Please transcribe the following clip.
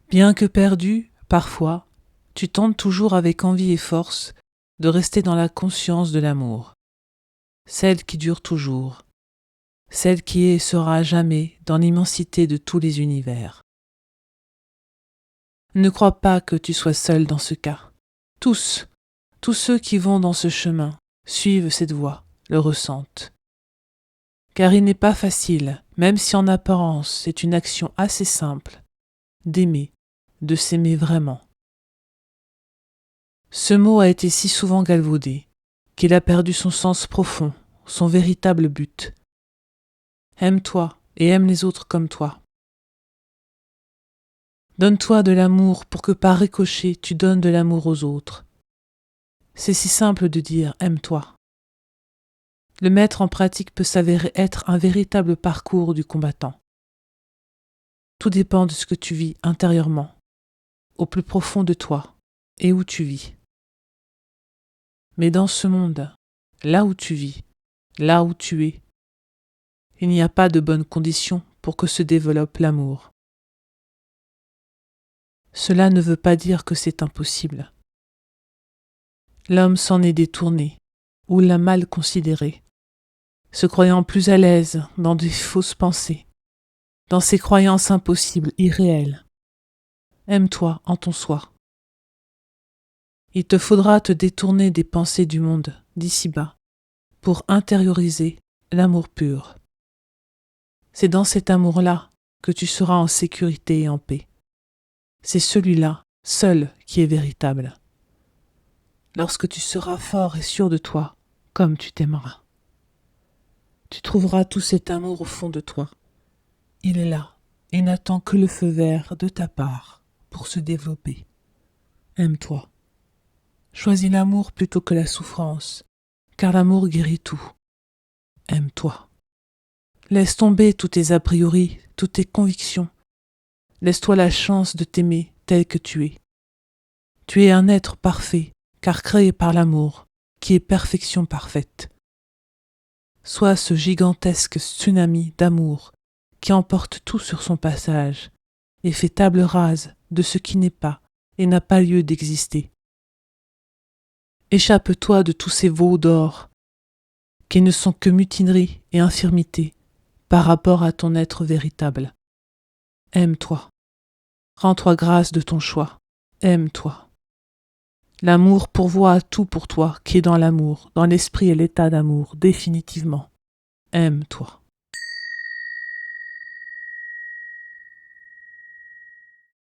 Bien que perdu, parfois, tu tentes toujours avec envie et force de rester dans la conscience de l'amour, celle qui dure toujours, celle qui est et sera à jamais dans l'immensité de tous les univers. Ne crois pas que tu sois seul dans ce cas. Tous ceux qui vont dans ce chemin, suivent cette voie, le ressentent. Car il n'est pas facile, même si en apparence c'est une action assez simple, d'aimer, de s'aimer vraiment. Ce mot a été si souvent galvaudé qu'il a perdu son sens profond, son véritable but. Aime-toi et aime les autres comme toi. Donne-toi de l'amour pour que par ricochet tu donnes de l'amour aux autres. C'est si simple de dire aime-toi. Le mettre en pratique peut s'avérer être un véritable parcours du combattant. Tout dépend de ce que tu vis intérieurement, au plus profond de toi, et où tu vis. Mais dans ce monde, là où tu vis, là où tu es, il n'y a pas de bonnes conditions pour que se développe l'amour. Cela ne veut pas dire que c'est impossible. L'homme s'en est détourné, ou l'a mal considéré, se croyant plus à l'aise dans des fausses pensées, dans ses croyances impossibles, irréelles. Aime-toi en ton soi. Il te faudra te détourner des pensées du monde, d'ici-bas, pour intérioriser l'amour pur. C'est dans cet amour-là que tu seras en sécurité et en paix. C'est celui-là, seul, qui est véritable. Lorsque tu seras fort et sûr de toi, comme tu t'aimeras, tu trouveras tout cet amour au fond de toi. Il est là et n'attend que le feu vert de ta part pour se développer. Aime-toi. Choisis l'amour plutôt que la souffrance, car l'amour guérit tout. Aime-toi. Laisse tomber tous tes a priori, toutes tes convictions. Laisse-toi la chance de t'aimer tel que tu es. Tu es un être parfait, car créé par l'amour, qui est perfection parfaite. Sois ce gigantesque tsunami d'amour qui emporte tout sur son passage et fait table rase de ce qui n'est pas et n'a pas lieu d'exister. Échappe-toi de tous ces veaux d'or qui ne sont que mutinerie et infirmité par rapport à ton être véritable. Aime-toi. Rends-toi grâce de ton choix. Aime-toi. L'amour pourvoit à tout pour toi qui est dans l'amour, dans l'esprit et l'état d'amour, définitivement. Aime-toi.